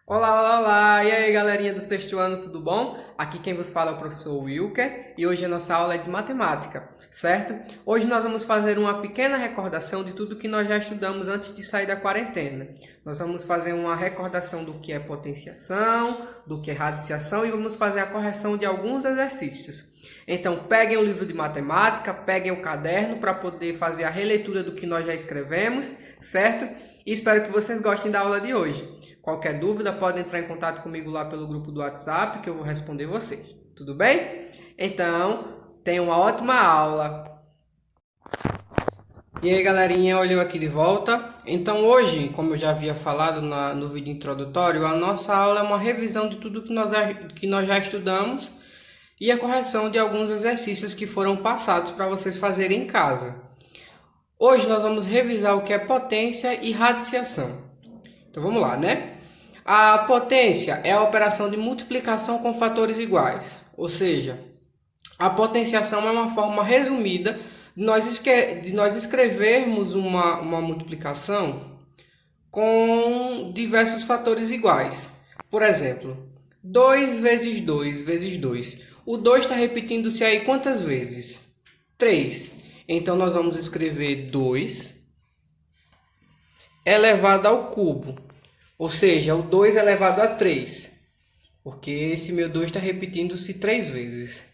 Olá, olá, olá! E aí, galerinha do sexto ano, tudo bom? Aqui quem vos fala é o professor Wilker e hoje a nossa aula é de matemática, certo? Hoje nós vamos fazer uma pequena recordação de tudo que nós já estudamos antes de sair da quarentena. Nós vamos fazer uma recordação do que é potenciação, do que é radiciação e vamos fazer a correção de alguns exercícios. Então, peguem o livro de matemática, peguem o caderno para poder fazer a releitura do que nós já escrevemos, certo? E espero que vocês gostem da aula de hoje. Qualquer dúvida, pode entrar em contato comigo lá pelo grupo do WhatsApp, que eu vou responder vocês. Tudo bem? Então, tenham uma ótima aula. E aí, galerinha, olha eu aqui de volta. Então, hoje, como eu já havia falado no vídeo introdutório, a nossa aula é uma revisão de tudo que nós já estudamos e a correção de alguns exercícios que foram passados para vocês fazerem em casa. Hoje nós vamos revisar o que é potência e radiciação. Então vamos lá, né? A potência é a operação de multiplicação com fatores iguais, ou seja, a potenciação é uma forma resumida de nós escrevermos uma multiplicação com diversos fatores iguais. Por exemplo, 2 vezes 2 vezes 2. O 2 está repetindo-se aí quantas vezes? 3. Então, nós vamos escrever 2 elevado ao cubo. Ou seja, o 2 elevado a 3. Porque esse meu 2 está repetindo-se 3 vezes.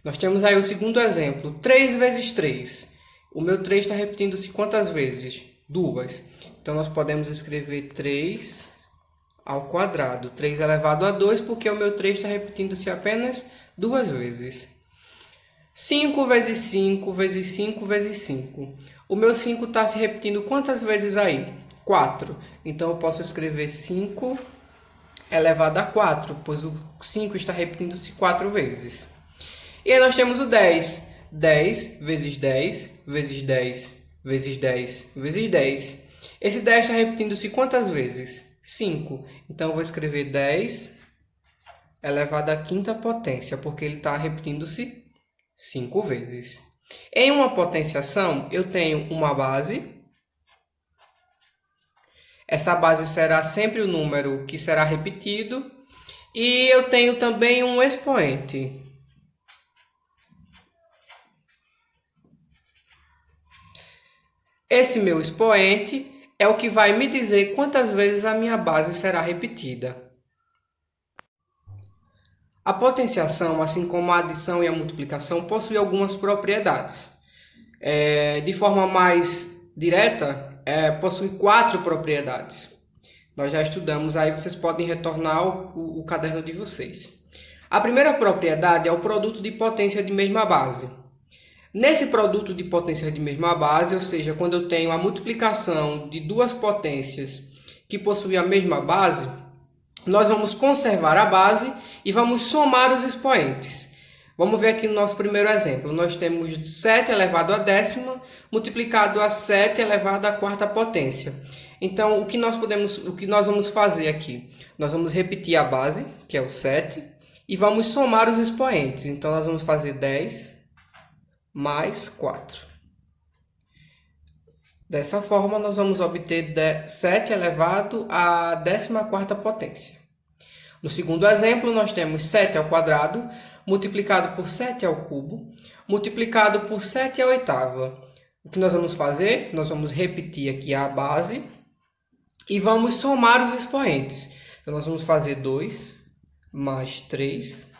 Nós temos aí o segundo exemplo. 3 vezes 3. O meu 3 está repetindo-se quantas vezes? 2. Então, nós podemos escrever 3 ao quadrado. 3 elevado a 2, porque o meu 3 está repetindo-se apenas 2 vezes. 5 vezes 5 vezes 5 vezes 5. O meu 5 está se repetindo quantas vezes aí? 4. Então, eu posso escrever 5 elevado a 4, pois o 5 está repetindo-se 4 vezes. E aí nós temos o 10. 10 vezes 10 vezes 10 vezes 10 vezes 10. Esse 10 está repetindo-se quantas vezes? 5. Então, eu vou escrever 10 elevado à quinta potência, porque ele está repetindo-se 5 vezes. Em uma potenciação, eu tenho uma base. Essa base será sempre o número que será repetido. E eu tenho também um expoente. Esse meu expoente é o que vai me dizer quantas vezes a minha base será repetida. A potenciação, assim como a adição e a multiplicação, possui algumas propriedades. De forma mais direta, possui 4 propriedades. Nós já estudamos, aí vocês podem retornar o caderno de vocês. A primeira propriedade é o produto de potência de mesma base. Nesse produto de potência de mesma base, ou seja, quando eu tenho a multiplicação de duas potências que possuem a mesma base, nós vamos conservar a base e vamos somar os expoentes. Vamos ver aqui no nosso primeiro exemplo. Nós temos 7 elevado à décima multiplicado a 7 elevado à quarta potência. Então, o que nós vamos fazer aqui? Nós vamos repetir a base, que é o 7, e vamos somar os expoentes. Então, nós vamos fazer 10 mais 4. Dessa forma, nós vamos obter 7 elevado à 14ª potência. No segundo exemplo, nós temos 7 ao quadrado, multiplicado por 7 ao cubo, multiplicado por 7 à oitava. O que nós vamos fazer? Nós vamos repetir aqui a base e vamos somar os expoentes. Então, nós vamos fazer 2 mais 3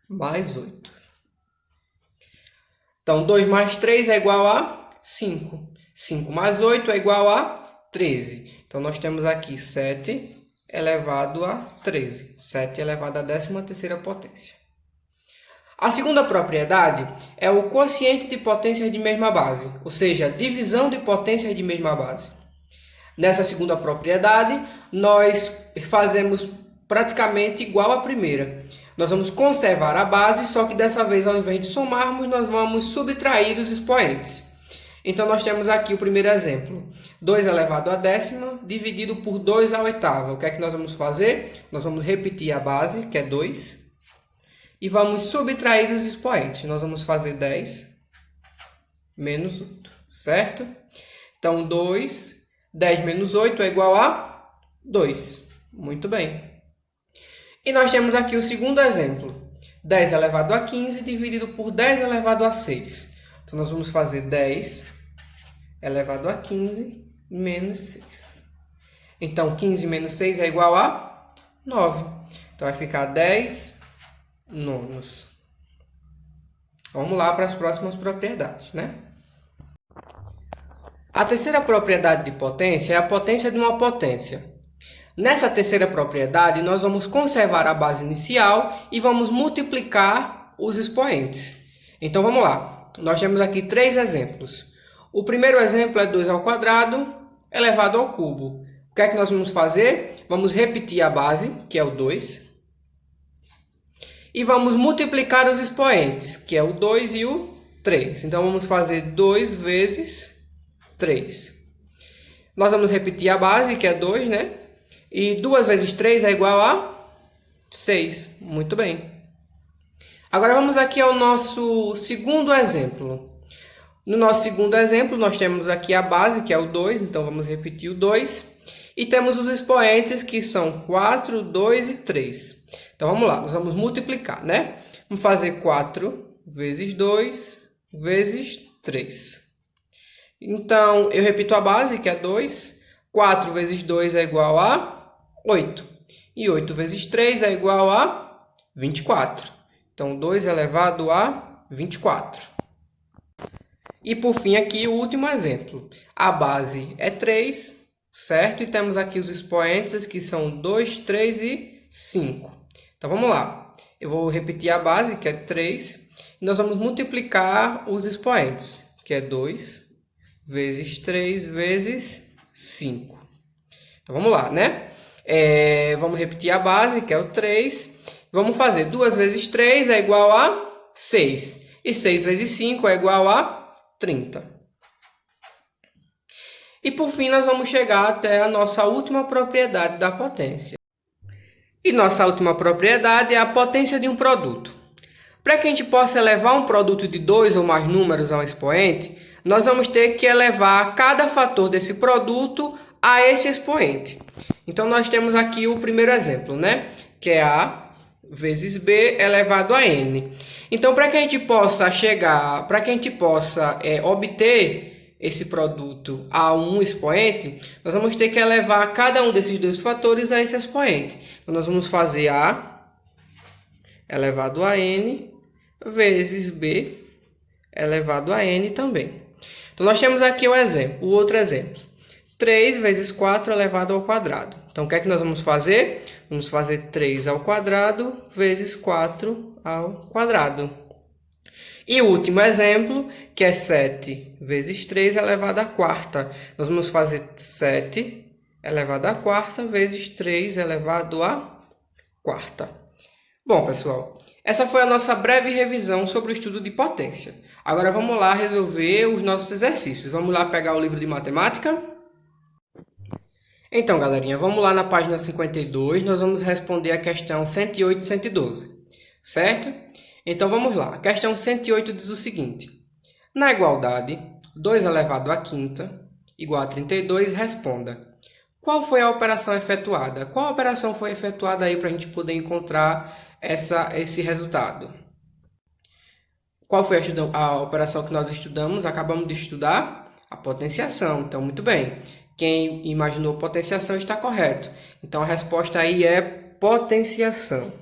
mais 8. Então, 2 mais 3 é igual a 5. 5 mais 8 é igual a 13. Então, nós temos aqui 7 elevado a 13. 7 elevado à 13ª potência. A segunda propriedade é o quociente de potências de mesma base, ou seja, a divisão de potências de mesma base. Nessa segunda propriedade, nós fazemos praticamente igual à primeira. Nós vamos conservar a base, só que dessa vez, ao invés de somarmos, nós vamos subtrair os expoentes. Então, nós temos aqui o primeiro exemplo. 2 elevado à décima dividido por 2 à oitava. O que é que nós vamos fazer? Nós vamos repetir a base, que é 2, e vamos subtrair os expoentes. Nós vamos fazer 10 menos 8, certo? Então, 10 menos 8 é igual a 2. Muito bem. E nós temos aqui o segundo exemplo. 10 elevado a 15 dividido por 10 elevado a 6. Então, nós vamos fazer 10 elevado a 15 menos 6. Então, 15 menos 6 é igual a 9. Então, vai ficar 10 nonos. Vamos lá para as próximas propriedades, né? A terceira propriedade de potência é a potência de uma potência. Nessa terceira propriedade, nós vamos conservar a base inicial e vamos multiplicar os expoentes. Então, vamos lá. Nós temos aqui 3 exemplos. O primeiro exemplo é 2 ao quadrado elevado ao cubo. O que é que nós vamos fazer? Vamos repetir a base, que é o 2. E vamos multiplicar os expoentes, que é o 2 e o 3. Então, vamos fazer 2 vezes 3. Nós vamos repetir a base, que é 2, né? E 2 vezes 3 é igual a 6. Muito bem. Agora, vamos aqui ao nosso segundo exemplo. No nosso segundo exemplo, nós temos aqui a base, que é o 2. Então, vamos repetir o 2. E temos os expoentes, que são 4, 2 e 3. Então, vamos lá. Nós vamos multiplicar, né? Vamos fazer 4 vezes 2 vezes 3. Então, eu repito a base, que é 2. 4 vezes 2 é igual a 8. E 8 vezes 3 é igual a 24. Então, 2 elevado a 24. E, por fim, aqui o último exemplo. A base é 3, certo? E temos aqui os expoentes, que são 2, 3 e 5. Então, vamos lá. Eu vou repetir a base, que é 3. E nós vamos multiplicar os expoentes, que é 2 vezes 3 vezes 5. Então, vamos lá, né? Vamos repetir a base, que é o 3. Vamos fazer 2 vezes 3 é igual a 6. E 6 vezes 5 é igual a 30. E, por fim, nós vamos chegar até a nossa última propriedade da potência. E nossa última propriedade é a potência de um produto. Para que a gente possa elevar um produto de 2 ou mais números a um expoente, nós vamos ter que elevar cada fator desse produto a esse expoente. Então, nós temos aqui o primeiro exemplo, né? Que é A vezes B elevado a N. Então, para que a gente possa obter esse produto a um expoente, nós vamos ter que elevar cada um desses dois fatores a esse expoente. Então, nós vamos fazer A elevado a N vezes B elevado a N também. Então, nós temos aqui o outro exemplo. 3 vezes 4 elevado ao quadrado. Então, o que é que nós vamos fazer? Vamos fazer 3 ao quadrado vezes 4 ao quadrado. E o último exemplo, que é 7 vezes 3 elevado à quarta. Nós vamos fazer 7 elevado à quarta vezes 3 elevado à quarta. Bom, pessoal, essa foi a nossa breve revisão sobre o estudo de potência. Agora vamos lá resolver os nossos exercícios. Vamos lá pegar o livro de matemática. Então, galerinha, vamos lá na página 52. Nós vamos responder a questão 108 e 112, certo? Então, vamos lá. A questão 108 diz o seguinte. Na igualdade, 2 elevado à quinta igual a 32, responda. Qual foi a operação efetuada? Qual operação foi efetuada aí para a gente poder encontrar esse resultado? Qual foi a operação que nós estudamos? Acabamos de estudar a potenciação. Então, muito bem. Quem imaginou potenciação está correto. Então, a resposta aí é potenciação.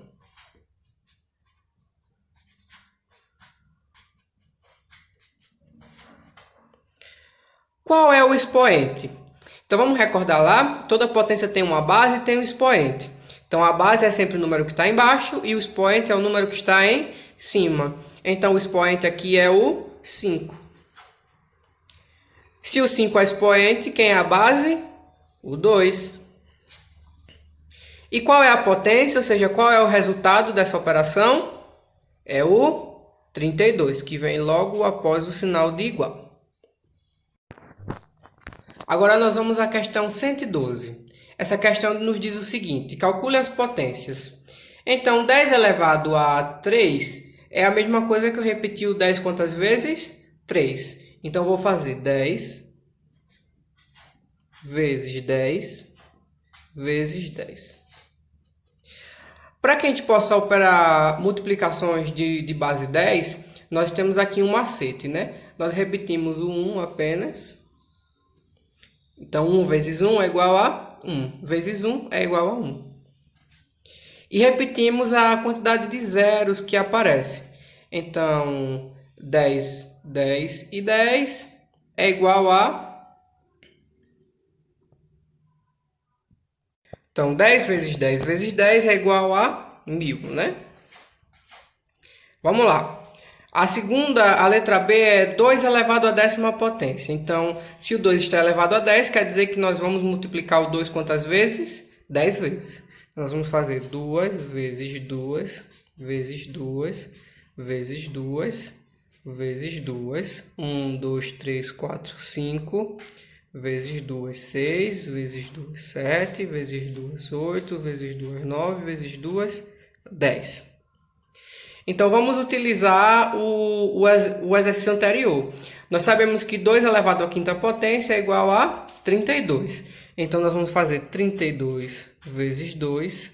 Qual é o expoente? Então, vamos recordar lá, toda potência tem uma base e tem um expoente. Então, a base é sempre o número que está embaixo e o expoente é o número que está em cima. Então, o expoente aqui é o 5. Se o 5 é expoente, quem é a base? O 2. E qual é a potência, ou seja, qual é o resultado dessa operação? É o 32, que vem logo após o sinal de igual. Agora nós vamos à questão 112. Essa questão nos diz o seguinte, calcule as potências. Então, 10 elevado a 3 é a mesma coisa que eu repetir o 10 quantas vezes? 3. Então, eu vou fazer 10 vezes 10 vezes 10. Para que a gente possa operar multiplicações de base 10, nós temos aqui um macete, né? Nós repetimos o 1 apenas. Então, 1 vezes 1 é igual a 1, vezes 1 é igual a 1. E repetimos a quantidade de zeros que aparece. Então, 10, 10 e 10 é igual a... Então, 10 vezes 10 vezes 10 é igual a 1000, né? Vamos lá. A letra B é 2 elevado à décima potência. Então, se o 2 está elevado a 10, quer dizer que nós vamos multiplicar o 2 quantas vezes? 10 vezes. Nós vamos fazer 2 vezes 2 vezes 2 vezes 2 vezes 2. 1, 2, 3, 4, 5. Vezes 2, 6. Vezes 2, 7. Vezes 2, 8. Vezes 2, 9. Vezes 2, 10. Então, vamos utilizar o exercício anterior. Nós sabemos que 2 elevado à quinta potência é igual a 32. Então, nós vamos fazer 32 vezes 2,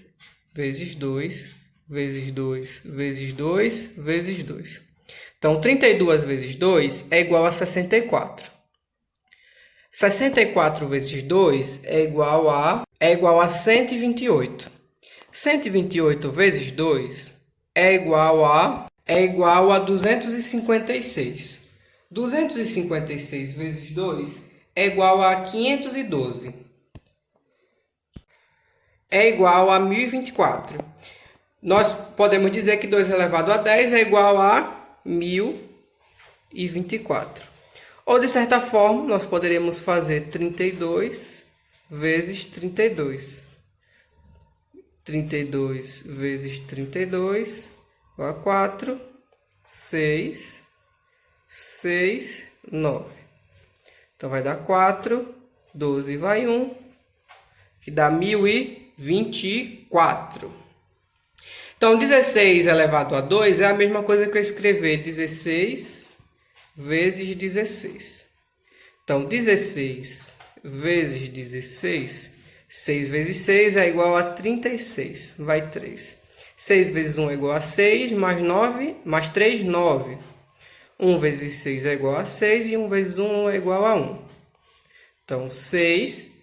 vezes 2, vezes 2, vezes 2, vezes 2. Então, 32 vezes 2 é igual a 64. 64 vezes 2 é igual a 128. 128 vezes 2 é igual a 256. 256 vezes 2 é igual a 512. É igual a 1024. Nós podemos dizer que 2 elevado a 10 é igual a 1024. Ou, de certa forma, nós poderíamos fazer 32 vezes 32. 32 vezes 32, igual a 4, 6, 6, 9. Então, vai dar 4, 12 vai 1, que dá 1024. Então, 16 elevado a 2 é a mesma coisa que eu escrever 16 vezes 16. Então, 16 vezes 16... 6 vezes 6 é igual a 36, vai 3. 6 vezes 1 é igual a 6, mais 9, mais 3, 9. 1 vezes 6 é igual a 6 e 1 vezes 1 é igual a 1. Então, 6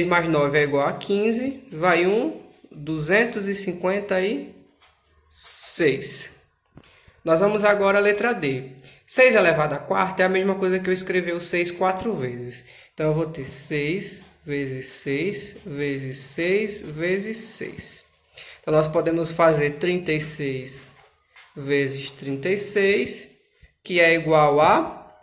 mais 9 é igual a 15, vai 1, 256. Nós vamos agora à letra D. 6 elevado à quarta é a mesma coisa que eu escrever o 6 4 vezes. Então, eu vou ter 6 vezes 6, vezes 6, vezes 6. Então, nós podemos fazer 36 vezes 36, que é igual a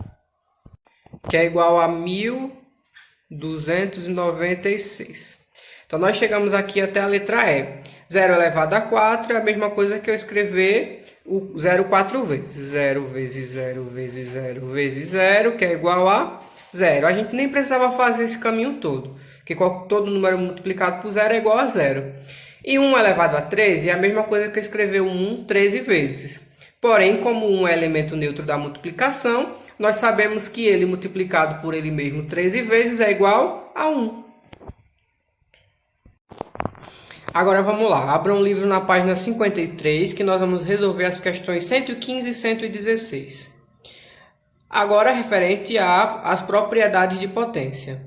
1296. Então, nós chegamos aqui até a letra E. 0 elevado a 4 é a mesma coisa que eu escrever o 0 4 vezes. 0 vezes 0 vezes 0 vezes 0, que é igual a 0. A gente nem precisava fazer esse caminho todo, porque todo número multiplicado por 0 é igual a 0. E 1 elevado a 13 é a mesma coisa que eu escrever o 1 13 vezes. Porém, como 1 é elemento neutro da multiplicação, nós sabemos que ele multiplicado por ele mesmo 13 vezes é igual a 1. Agora vamos lá, abra um livro na página 53, que nós vamos resolver as questões 115 e 116. Agora, referente às propriedades de potência.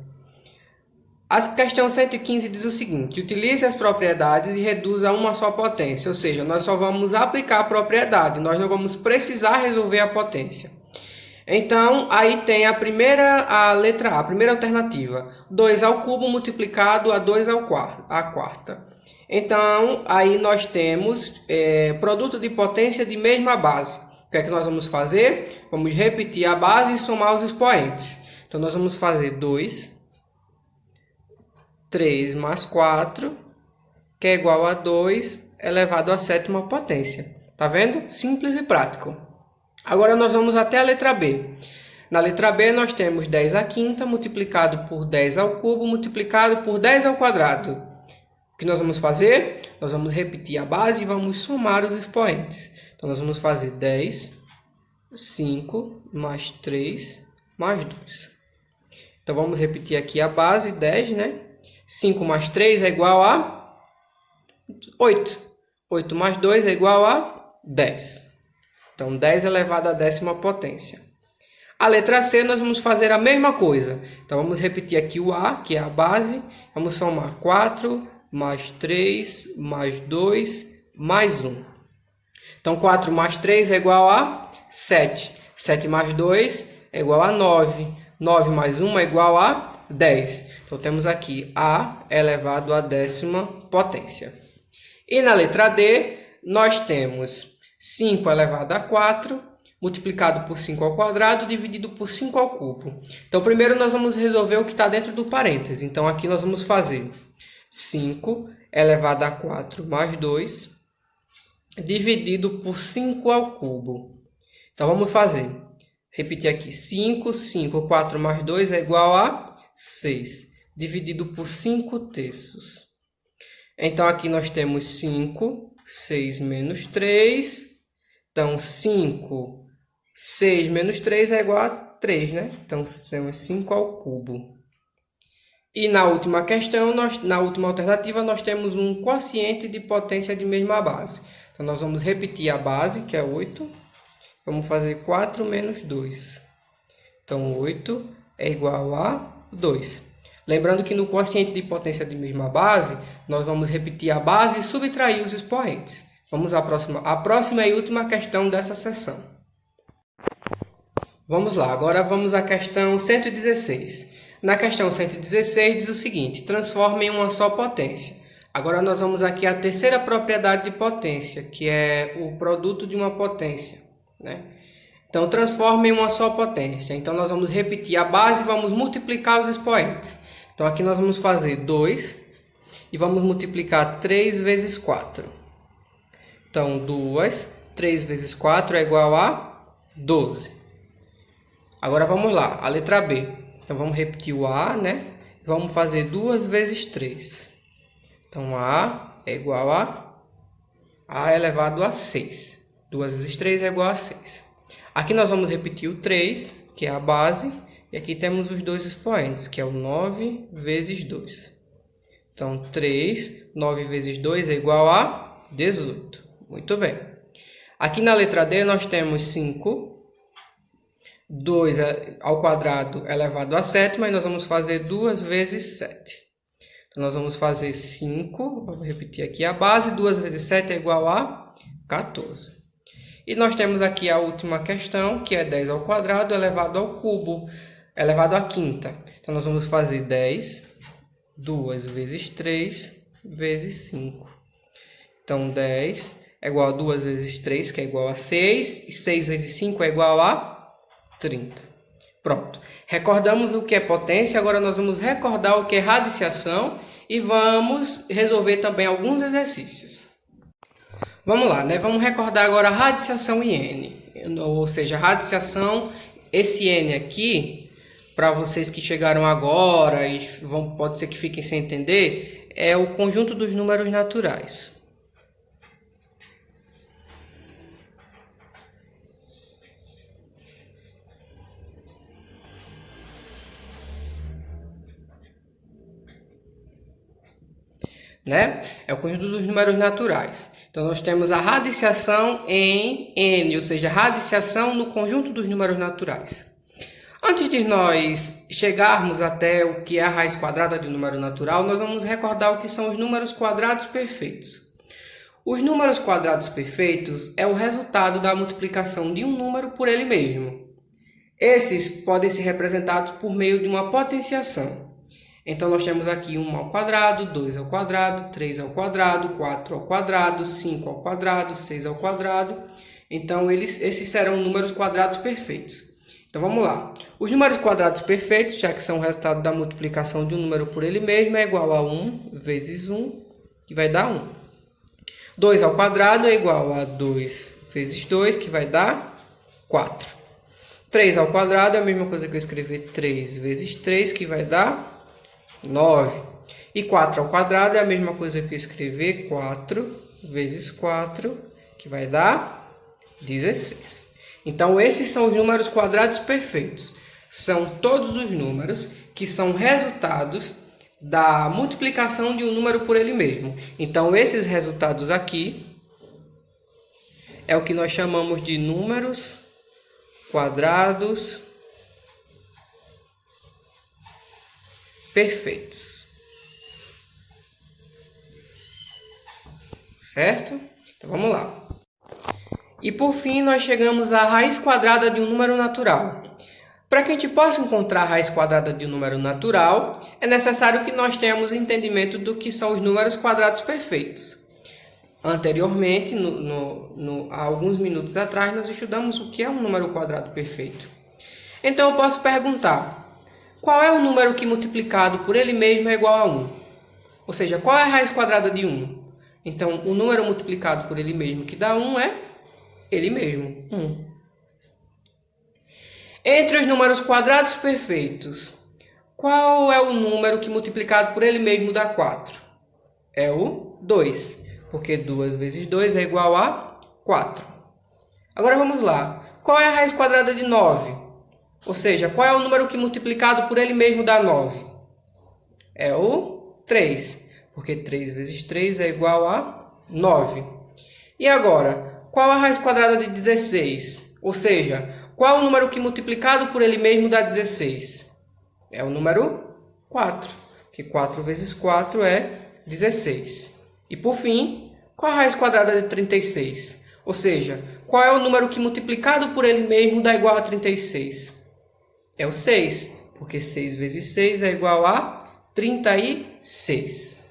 A questão 115 diz o seguinte: utilize as propriedades e reduza a uma só potência. Ou seja, nós só vamos aplicar a propriedade, nós não vamos precisar resolver a potência. Então, aí tem a letra A, a primeira alternativa. 2 ao cubo multiplicado a 2 à quarta. Então, aí nós temos produto de potência de mesma base. O que é que nós vamos fazer? Vamos repetir a base e somar os expoentes. Então, nós vamos fazer 2, 3 mais 4, que é igual a 2 elevado à sétima potência. Tá vendo? Simples e prático. Agora, nós vamos até a letra B. Na letra B, nós temos 10 à quinta multiplicado por 10 ao cubo multiplicado por 10 ao quadrado. O que nós vamos fazer? Nós vamos repetir a base e vamos somar os expoentes. Então, nós vamos fazer 10, 5, mais 3, mais 2. Então, vamos repetir aqui a base, 10, né? 5 mais 3 é igual a 8. 8 mais 2 é igual a 10. Então, 10 elevado à 10ª potência. A letra C, nós vamos fazer a mesma coisa. Então, vamos repetir aqui o A, que é a base. Vamos somar 4, mais 3, mais 2, mais 1. Então, 4 mais 3 é igual a 7. 7 mais 2 é igual a 9. 9 mais 1 é igual a 10. Então, temos aqui A elevado à 10ª potência. E na letra D, nós temos 5 elevado a 4, multiplicado por 5 ao quadrado, dividido por 5 ao cubo. Então, primeiro nós vamos resolver o que está dentro do parêntese. Então, aqui nós vamos fazer 5 elevado a 4 mais 2, dividido por 5 ao cubo. Então, vamos fazer. Repetir aqui. 5, 5, 4 mais 2 é igual a 6, dividido por 5 terços. Então, aqui nós temos 5, 6 menos 3. Então, 5, 6 menos 3 é igual a 3, né? Então, temos 5 ao cubo. E na última questão, na última alternativa, nós temos um quociente de potência de mesma base. Então, nós vamos repetir a base, que é 8. Vamos fazer 4 menos 2. Então, 8 é igual a 2. Lembrando que no quociente de potência de mesma base, nós vamos repetir a base e subtrair os expoentes. Vamos à próxima e última questão dessa seção. Vamos lá, agora vamos à questão 116. Na questão 116 diz o seguinte: transforme em uma só potência. Agora nós vamos aqui à terceira propriedade de potência, que é o produto de uma potência, né? Então, transforme em uma só potência. Então, nós vamos repetir a base e vamos multiplicar os expoentes. Então, aqui nós vamos fazer 2 e vamos multiplicar 3 vezes 4. Então, 3 vezes 4 é igual a 12. Agora, vamos lá, a letra B. Então, vamos repetir o A, né? Vamos fazer 2 vezes 3. Então, A é igual a elevado a 6. 2 vezes 3 é igual a 6. Aqui nós vamos repetir o 3, que é a base. E aqui temos os dois expoentes, que é o 9 vezes 2. Então, 9 vezes 2 é igual a 18. Muito bem. Aqui na letra D nós temos 5. 2 ao quadrado elevado a 7, mas nós vamos fazer 2 vezes 7. Então, nós vamos fazer 5, vamos repetir aqui a base, 2 vezes 7 é igual a 14. E nós temos aqui a última questão, que é 10 ao quadrado elevado ao cubo, elevado à quinta. Então, nós vamos fazer 10, 2 vezes 3, vezes 5. Então, 10 é igual a 2 vezes 3, que é igual a 6, e 6 vezes 5 é igual a 30. Pronto. Recordamos o que é potência, agora nós vamos recordar o que é radiciação e vamos resolver também alguns exercícios. Vamos lá, né? Vamos recordar agora a radiciação em N, ou seja, a radiciação, esse N aqui, para vocês que chegaram agora e pode ser que fiquem sem entender, é o conjunto dos números naturais. Né? É o conjunto dos números naturais. Então, nós temos a radiciação em N, ou seja, a radiciação no conjunto dos números naturais. Antes de nós chegarmos até o que é a raiz quadrada de um número natural, nós vamos recordar o que são os números quadrados perfeitos. Os números quadrados perfeitos é o resultado da multiplicação de um número por ele mesmo. Esses podem ser representados por meio de uma potenciação. Então, nós temos aqui 1 ao quadrado, 2 ao quadrado, 3 ao quadrado, 4 ao quadrado, 5 ao quadrado, 6 ao quadrado. Então, esses serão números quadrados perfeitos. Então, vamos lá. Os números quadrados perfeitos, já que são o resultado da multiplicação de um número por ele mesmo, é igual a 1 vezes 1, que vai dar 1. 2 ao quadrado é igual a 2 vezes 2, que vai dar 4. 3 ao quadrado é a mesma coisa que eu escrever 3 vezes 3, que vai dar 9. E 4 ao quadrado é a mesma coisa que eu escrever 4 vezes 4, que vai dar 16. Então, esses são os números quadrados perfeitos. São todos os números que são resultados da multiplicação de um número por ele mesmo. Então, esses resultados aqui é o que nós chamamos de números quadrados perfeitos. Certo? Então, vamos lá. E por fim, nós chegamos à raiz quadrada de um número natural. Para que a gente possa encontrar a raiz quadrada de um número natural, é necessário que nós tenhamos entendimento do que são os números quadrados perfeitos. Anteriormente, há alguns minutos atrás, nós estudamos o que é um número quadrado perfeito. Então, eu posso perguntar, qual é o número que multiplicado por ele mesmo é igual a 1? Ou seja, qual é a raiz quadrada de 1? Então, o número multiplicado por ele mesmo que dá 1 é ele mesmo, 1. Entre os números quadrados perfeitos, qual é o número que multiplicado por ele mesmo dá 4? É o 2, porque 2 vezes 2 é igual a 4. Agora vamos lá. Qual é a raiz quadrada de 9? Ou seja, qual é o número que multiplicado por ele mesmo dá 9? É o 3, porque 3 vezes 3 é igual a 9. E agora, qual a raiz quadrada de 16? Ou seja, qual é o número que multiplicado por ele mesmo dá 16? É o número 4, que 4 vezes 4 é 16. E por fim, qual a raiz quadrada de 36? Ou seja, qual é o número que multiplicado por ele mesmo dá igual a 36? É o 6, porque 6 vezes 6 é igual a 36.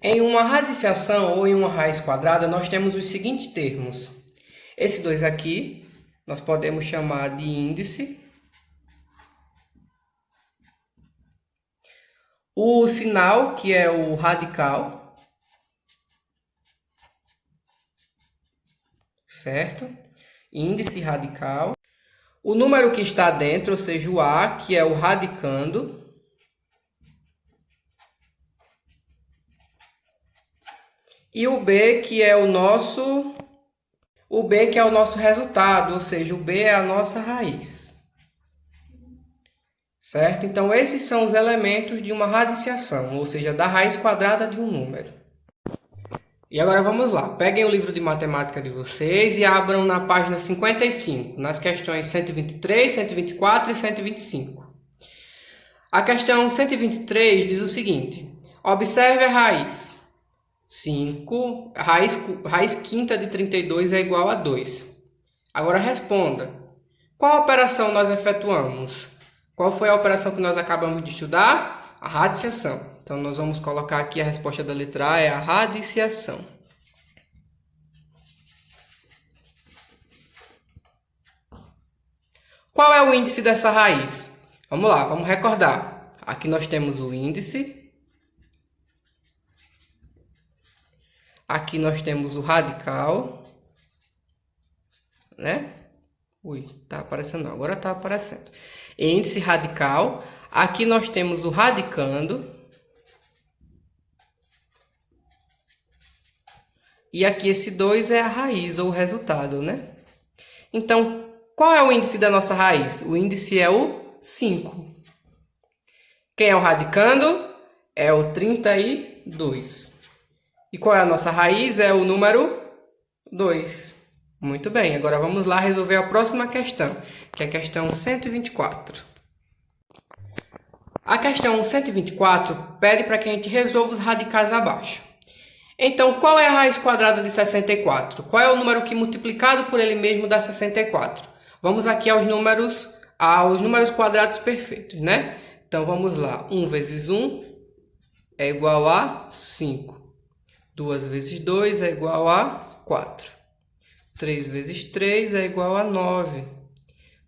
Em uma radiciação ou em uma raiz quadrada, nós temos os seguintes termos. Esses dois aqui, nós podemos chamar de índice. O sinal, que é o radical. Certo? Índice radical. O número que está dentro, ou seja, o A, que é o radicando. E o B, que é o nosso resultado, ou seja, o B é a nossa raiz. Certo? Então, esses são os elementos de uma radiciação, ou seja, da raiz quadrada de um número. E agora vamos lá. Peguem o livro de matemática de vocês e abram na página 55, nas questões 123, 124 e 125. A questão 123 diz o seguinte: observe a raiz. 5, raiz quinta de 32 é igual a 2. Agora responda. Qual operação nós efetuamos? Qual foi a operação que nós acabamos de estudar? A radiciação. Então, nós vamos colocar aqui a resposta da letra A, é a radiciação. Qual é o índice dessa raiz? Vamos lá, vamos recordar. Aqui nós temos o índice. Aqui nós temos o radical, né? Ui, tá aparecendo não, agora tá aparecendo. Índice radical. Aqui nós temos o radicando. E aqui esse 2 é a raiz, ou o resultado, né? Então, qual é o índice da nossa raiz? O índice é o 5. Quem é o radicando? É o 32. E qual é a nossa raiz? É o número 2. Muito bem, agora vamos lá resolver a próxima questão, que é a questão 124. A questão 124 pede para que a gente resolva os radicais abaixo. Então, qual é a raiz quadrada de 64? Qual é o número que multiplicado por ele mesmo dá 64? Vamos aqui aos números quadrados perfeitos, né? Então, vamos lá. 1 vezes 1 é igual a 5. 2 vezes 2 é igual a 4. 3 vezes 3 é igual a 9.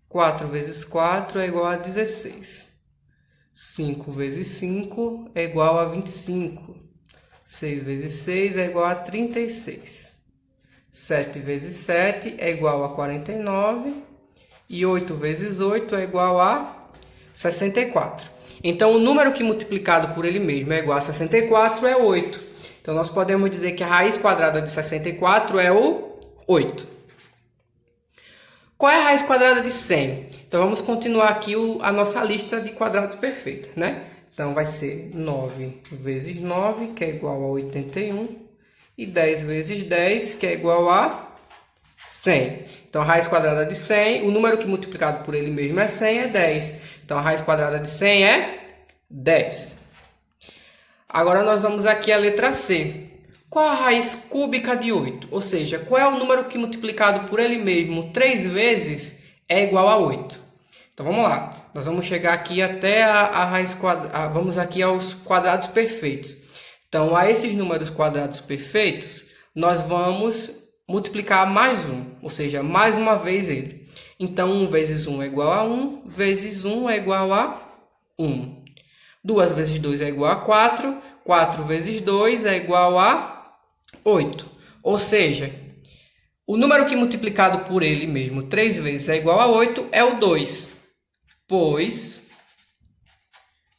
4 vezes 4 é igual a 16. 5 vezes 5 é igual a 25. 6 vezes 6 é igual a 36. 7 vezes 7 é igual a 49. E 8 vezes 8 é igual a 64. Então, o número que multiplicado por ele mesmo é igual a 64 é 8. Então, nós podemos dizer que a raiz quadrada de 64 é o 8. Qual é a raiz quadrada de 100? Então, vamos continuar aqui a nossa lista de quadrados perfeitos, né? Então, vai ser 9 vezes 9, que é igual a 81. E 10 vezes 10, que é igual a 100. Então, a raiz quadrada de 100, o número que multiplicado por ele mesmo é 100, é 10. Então, a raiz quadrada de 100 é 10. Agora, nós vamos aqui à letra C. Qual a raiz cúbica de 8? Ou seja, qual é o número que multiplicado por ele mesmo 3 vezes é igual a 8? Então, vamos lá. Nós vamos chegar aqui até a raiz quadrada. Vamos aqui aos quadrados perfeitos. Então, a esses números quadrados perfeitos, nós vamos multiplicar mais um, ou seja, mais uma vez ele. Então, 1 vezes 1 é igual a 1, vezes 1 é igual a 1. 2 vezes 2 é igual a 4, 4 vezes 2 é igual a 8. Ou seja, o número que multiplicado por ele mesmo 3 vezes é igual a 8 é o 2, pois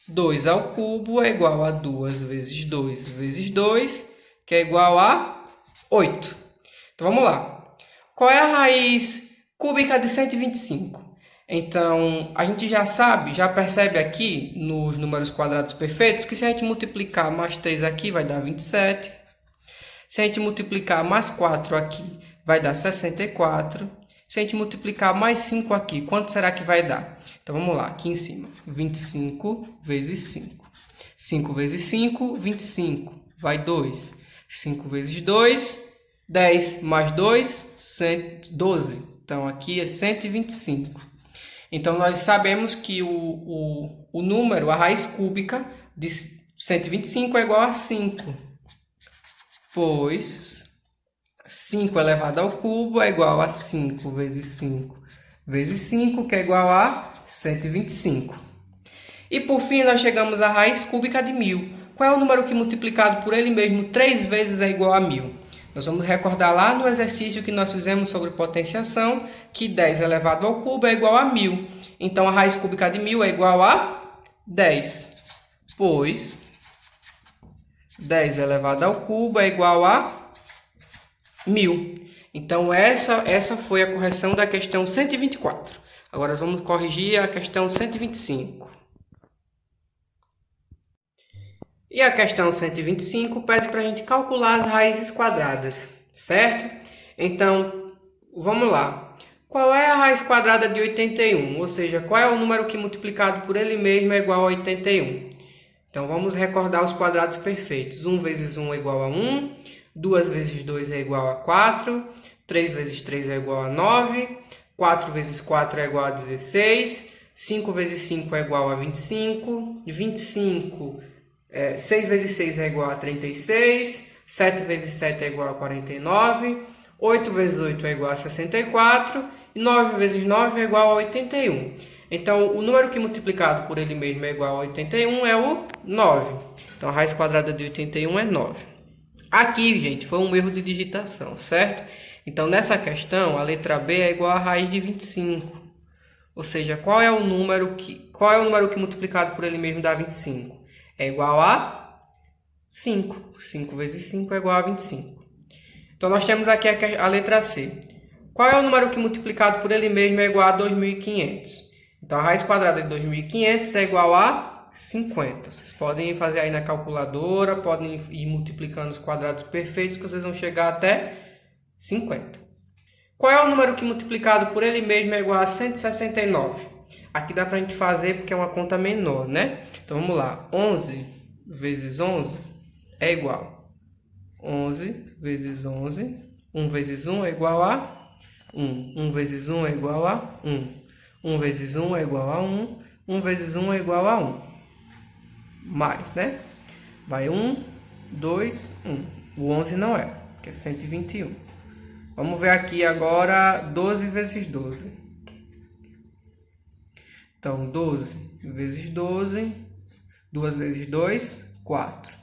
2 ao cubo é igual a 2 vezes 2 vezes 2, que é igual a 8. Então, vamos lá. Qual é a raiz cúbica de 125? Então, a gente já sabe, já percebe aqui nos números quadrados perfeitos que se a gente multiplicar mais 3 aqui vai dar 27. Se a gente multiplicar mais 4 aqui vai dar 64. Se a gente multiplicar mais 5 aqui, quanto será que vai dar? Então, vamos lá, aqui em cima. 25 vezes 5. 5 vezes 5, 25. Vai 2. 5 vezes 2, 10 mais 2, 12. Então, aqui é 125. Então, nós sabemos que o número, a raiz cúbica de 125 é igual a 5. Pois 5 elevado ao cubo é igual a 5 vezes 5 vezes 5, que é igual a 125. E por fim, nós chegamos à raiz cúbica de 1000. Qual é o número que multiplicado por ele mesmo 3 vezes é igual a 1000? Nós vamos recordar lá no exercício que nós fizemos sobre potenciação, que 10 elevado ao cubo é igual a 1000. Então, a raiz cúbica de 1000 é igual a 10, pois 10 elevado ao cubo é igual a 1000. Então, essa foi a correção da questão 124. Agora, vamos corrigir a questão 125. E a questão 125 pede para a gente calcular as raízes quadradas, certo? Então, vamos lá. Qual é a raiz quadrada de 81? Ou seja, qual é o número que multiplicado por ele mesmo é igual a 81? Então, vamos recordar os quadrados perfeitos. 1 vezes 1 é igual a 1, 2 vezes 2 é igual a 4, 3 vezes 3 é igual a 9, 4 vezes 4 é igual a 16, 5 vezes 5 é igual a 25, 6 vezes 6 é igual a 36, 7 vezes 7 é igual a 49, 8 vezes 8 é igual a 64 e 9 vezes 9 é igual a 81. Então, o número que multiplicado por ele mesmo é igual a 81 é o 9. Então, a raiz quadrada de 81 é 9. Aqui, gente, foi um erro de digitação, certo? Então, nessa questão, a letra B é igual a raiz de 25. Ou seja, qual é o número que multiplicado por ele mesmo dá 25? É igual a 5. 5 vezes 5 é igual a 25. Então, nós temos aqui a letra C. Qual é o número que multiplicado por ele mesmo é igual a 2.500? Então, a raiz quadrada de 2.500 é igual a 50. Vocês podem fazer aí na calculadora, podem ir multiplicando os quadrados perfeitos, que vocês vão chegar até 50. Qual é o número que multiplicado por ele mesmo é igual a 169? Aqui dá para a gente fazer porque é uma conta menor, né? Então, vamos lá. 11 vezes 11 é igual a 11 vezes 11. 1 vezes 1 é igual a 1. 1 vezes 1 é igual a 1. 1 vezes 1 é igual a 1. 1 vezes 1 é igual a 1. Mais, né? Vai 1, 2, 1. O 11 não é, que é 121. Vamos ver aqui agora 12 vezes 12. Então, 12 vezes 12. 2 vezes 2, 4.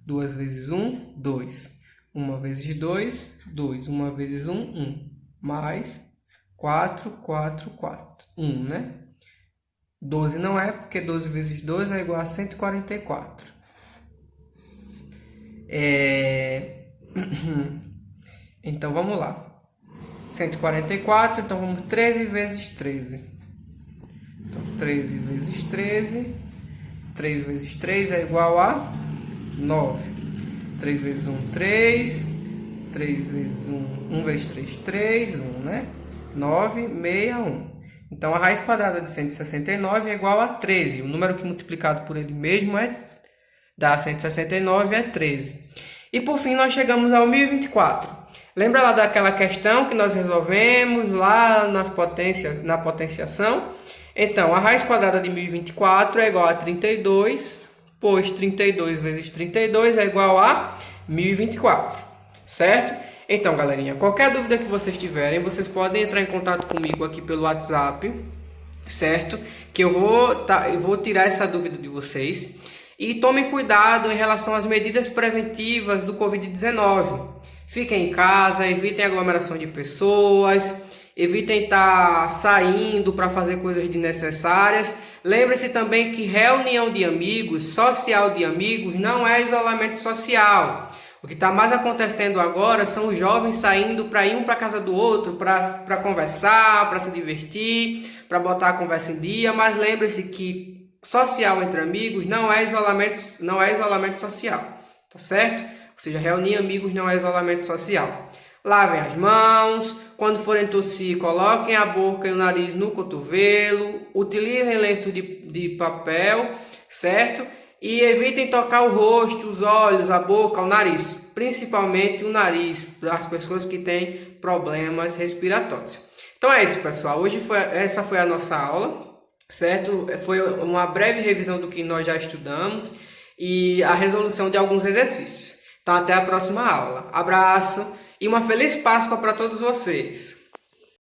2 vezes 1, 2. 1 vezes 2, 2. 1 vezes 1, 1. Mais 4, 4, 4. 1, né? 12 não é, porque 12 vezes 2 é igual a 144. Então, vamos lá. 144, então vamos 13 vezes 13. 13 vezes 13. 3 vezes 3 é igual a 9. 3 vezes 1, 3. 3 vezes 1, 1 vezes 3, 3, 1, né? 9, 61. Então, a raiz quadrada de 169 é igual a 13. O número que multiplicado por ele mesmo dá 169, é 13. E por fim, nós chegamos ao 1024. Lembra lá daquela questão que nós resolvemos lá na potenciação? Então, a raiz quadrada de 1024 é igual a 32, pois 32 vezes 32 é igual a 1024, certo? Então, galerinha, qualquer dúvida que vocês tiverem, vocês podem entrar em contato comigo aqui pelo WhatsApp, certo? Que eu vou tirar essa dúvida de vocês. E tomem cuidado em relação às medidas preventivas do Covid-19. Fiquem em casa, evitem aglomeração de pessoas, evitem estar saindo para fazer coisas desnecessárias. Lembre-se também que reunião de amigos, social de amigos, não é isolamento social. O que está mais acontecendo agora são os jovens saindo para ir um para a casa do outro, para conversar, para se divertir, para botar a conversa em dia, mas lembre-se que social entre amigos não é isolamento social, tá certo? Ou seja, reunir amigos não é isolamento social. Lavem as mãos, quando forem tossir, coloquem a boca e o nariz no cotovelo, utilizem lenço de papel, certo? E evitem tocar o rosto, os olhos, a boca, o nariz, principalmente o nariz, das pessoas que têm problemas respiratórios. Então é isso, pessoal. Essa foi a nossa aula. Certo? Foi uma breve revisão do que nós já estudamos e a resolução de alguns exercícios. Então, até a próxima aula. Abraço e uma feliz Páscoa para todos vocês!